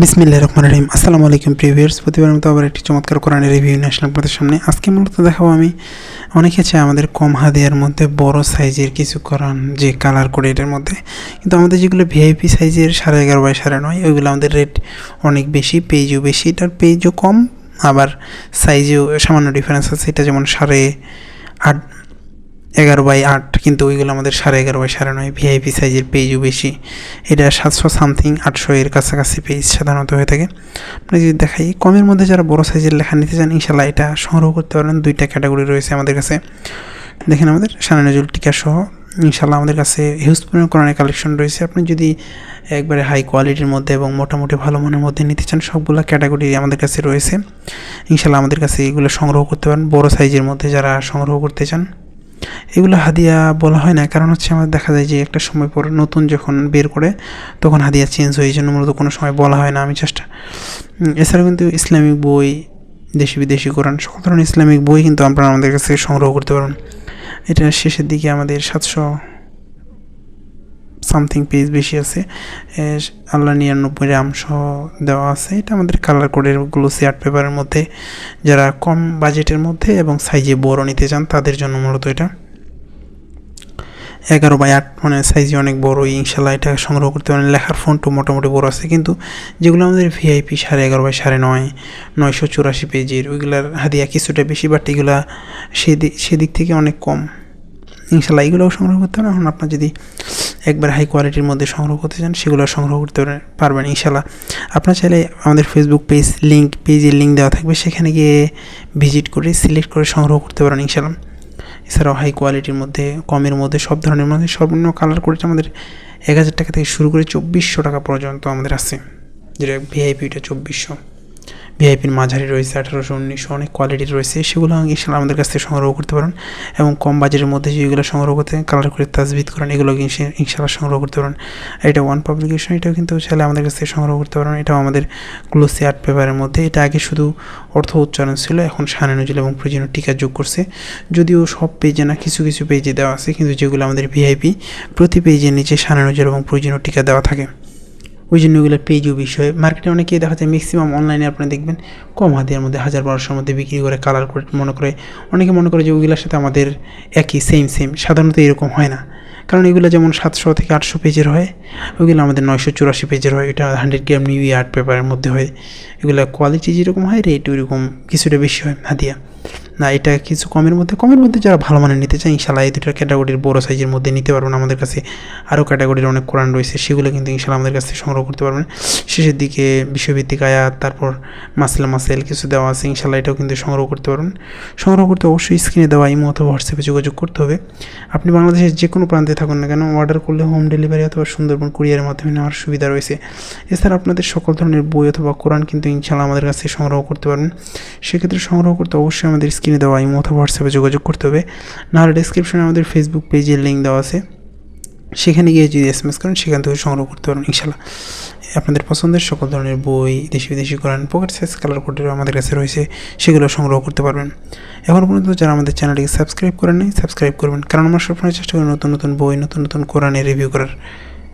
বিসমিল্লাহির রহমানির রহিম। আসসালামু আলাইকুম প্রিভিউয়ার্স, প্রতিবারের মতো আবার একটি চমৎকার কোরআনের রিভিউ নিয়ে আসলাম আপনাদের সামনে। আজকে মূলত দেখাবো আমি অনেকে চায় আমাদের কম হাদিয়ার মধ্যে বড় সাইজের কিছু কোরআন যে কালার করে এটার মধ্যে, কিন্তু আমাদের যেগুলো ভিআইপি সাইজের 11.5 বাই 9.5 ওইগুলো আমাদের রেট অনেক বেশি, পেজও বেশি, এটার পেজও কম, আবার সাইজেও সামান্য ডিফারেন্স আছে। এটা যেমন 8.5 11/8, কিন্তু ওইগুলো আমাদের 11.5 বাই 9.5 ভিআইপি সাইজের পেজও বেশি। এটা 700 সামথিং 800 এর কাছাকাছি পেজ সাধারণত হয়ে থাকে। আপনি যদি দেখাই কমের মধ্যে যারা বড় সাইজের লেখা নিতে চান, ইনশাল্লাহ এটা সংগ্রহ করতে পারেন। 2টা ক্যাটাগরি রয়েছে আমাদের কাছে। দেখেন আমাদের শানে নজরুল টিকা সহ ইনশাল্লাহ আমাদের কাছে হিউজ পরিমাণ কোরআনের কালেকশন রয়েছে। আপনি যদি একবারে হাই কোয়ালিটির মধ্যে এবং মোটামুটি ভালো মানের মধ্যে নিতে চান, সবগুলো ক্যাটাগরি আমাদের কাছে রয়েছে। ইনশাল্লাহ আমাদের কাছে এগুলো সংগ্রহ করতে পারেন। বড় সাইজের মধ্যে যারা সংগ্রহ করতে চান, এগুলো হাদিয়া বলা হয় না, কারণ হচ্ছে আমাদের দেখা যায় যে একটা সময় পর নতুন যখন বের করে তখন হাদিয়া চেঞ্জ হয়ে, এই জন্য মূলত কোনো সময় বলা হয় না। আমি জাস্ট এছাড়াও কিন্তু ইসলামিক বই, দেশি বিদেশি কোরআন, সকল ধরনের ইসলামিক বই কিন্তু আপনারা আমাদের কাছে সংগ্রহ করতে পারেন। এটা শেষের দিকে আমাদের 700 সামথিং পেজ বেশি আছে, আল্লাহ 99 রাম সহ দেওয়া আছে। এটা আমাদের কালার কোডের গ্লোসি আর্ট পেপারের মধ্যে, যারা কম বাজেটের মধ্যে এবং সাইজে বড় নিতে চান তাদের জন্য মূলত এটা 11/8 মানে সাইজে অনেক বড়। ইনশাল্লাহ এটা সংগ্রহ করতে পারেন। লেখার ফন্টও মোটামুটি বড় আছে, কিন্তু যেগুলো আমাদের ভিআইপি 11.5 বাই 9.5 984 পেজের ওইগুলার হাদিয়া কিছুটা বেশি, বাট এগুলা সেদিক থেকে অনেক কম। ইনশাল্লাহ এগুলোও সংগ্রহ করতে পারেন। এখন আপনার যদি একবার হাই কোয়ালিটির মধ্যে সংগ্রহ করতে চান, সেগুলো সংগ্রহ করতে পারবেন ইনশাল্লাহ। আপনার চাইলে আমাদের ফেসবুক পেজের লিঙ্ক দেওয়া থাকবে, সেখানে গিয়ে ভিজিট করে সিলেক্ট করে সংগ্রহ করতে পারেন ইনশাল্লাহ। এছাড়াও হাই কোয়ালিটির মধ্যে, কমের মধ্যে, সব ধরনের মধ্যে সর্বনিম্ন কালার কোডটা আমাদের 1000 টাকা থেকে শুরু করে 2400 টাকা পর্যন্ত আমাদের আছে। যেটা ভিআইপিটা 2400, ভিআইপির মাঝারি রয়েছে 1800 1900, অনেক কোয়ালিটির রয়েছে। সেগুলো ইনশাল্লাহ আমাদের কাছ থেকে সংগ্রহ করতে পারেন। এবং কম বাজেটের মধ্যে যেগুলো সংগ্রহ করতে কালার করে তাজবিদ করেন, এগুলো ইনশাল্লাহ সংগ্রহ করতে পারেন। এটা ওয়ান পাবলিকেশন, এটাও কিন্তু চাইলে আমাদের কাছ থেকে সংগ্রহ করতে পারেন। এটাও আমাদের গ্লোসি আর্ট পেপারের মধ্যে। এটা আগে শুধু অর্থ উচ্চারণ ছিল, এখন শানে নজরুল এবং প্রয়োজনীয় টিকা যোগ করছে। যদিও সব পেজে না, কিছু কিছু পেজে দেওয়া আছে, কিন্তু যেগুলো আমাদের ভিআইপি প্রতি পেজের নিচে শানে নজরুল এবং প্রয়োজনীয় টিকা দেওয়া থাকে, ওই জন্য ওইগুলো পেজও বিষয়। মার্কেটে অনেকেই দেখা যায় ম্যাক্সিমাম অনলাইনে আপনি দেখবেন কম হাদিয়ার মধ্যে 1000-1200 মধ্যে বিক্রি করে, কালার করে অনেকে মনে করে যে ওইগুলোর সাথে আমাদের একই সেম। সাধারণত এরকম হয় না, কারণ এগুলো যেমন 700 থেকে 800 পেজের হয়, ওইগুলো আমাদের 984 পেজের হয়। এটা 100 গ্রাম নিউ আর্ট পেপারের মধ্যে হয়। এগুলো কোয়ালিটি যেরকম হয়, রেট ওইরকম কিছুটা বেশি হয় হাদিয়া না। এটা কিছু কমের মধ্যে যারা ভালো মানের নিতে চায়, ইনশাল্লাহ এই দুটো ক্যাটাগরির বড় সাইজের মধ্যে নিতে পারবেন। আমাদের কাছে আরও ক্যাটাগরির অনেক কোরআন রয়েছে, সেগুলো কিন্তু ইনশাল্লাহ আমাদের কাছে সংগ্রহ করতে পারবেন। শেষের দিকে বিষয়ভিত্তিক আয়াত, তারপর মাসেল কিছু দেওয়া আছে, ইনশাল্লাহ এটাও কিন্তু সংগ্রহ করতে পারবেন। সংগ্রহ করতে অবশ্যই স্ক্রিনে দেওয়া ইমো অথবা হোয়াটসঅ্যাপে যোগাযোগ করতে হবে। আপনি বাংলাদেশের যে কোনো প্রান্তে থাকুন না কেন, অর্ডার করলে হোম ডেলিভারি অথবা সুন্দরবন কুরিয়ারের মাধ্যমে নেওয়ার সুবিধা রয়েছে। এছাড়া আপনাদের সকল ধরনের বই অথবা কোরআন কিন্তু ইনশাল্লাহ আমাদের কাছে সংগ্রহ করতে পারবেন। সেক্ষেত্রে সংগ্রহ করতে অবশ্যই আমাদের স্ক্রিনে দেওয়া ইমো অথবা হোয়াটসঅ্যাপে যোগাযোগ করতে হবে। নাহলে ডেসক্রিপশনে আমাদের ফেসবুক পেজের লিঙ্ক দেওয়া আছে, সেখানে গিয়ে যদি এসএমএস করেন সেখান থেকে সংগ্রহ করতে পারেন ইনশাল্লাহ। আপনাদের পছন্দের সকল ধরনের বই, দেশি বিদেশি কোরআন, পকেট সাইজ কালার কোডেরও আমাদের কাছে রয়েছে, সেগুলো সংগ্রহ করতে পারবেন। এখন পর্যন্ত যারা আমাদের চ্যানেলটিকে সাবস্ক্রাইব করেন নাই, সাবস্ক্রাইব করবেন, কারণ আমরা সবসময় চেষ্টা করি নতুন নতুন বই, নতুন নতুন কোরআনের রিভিউ করার।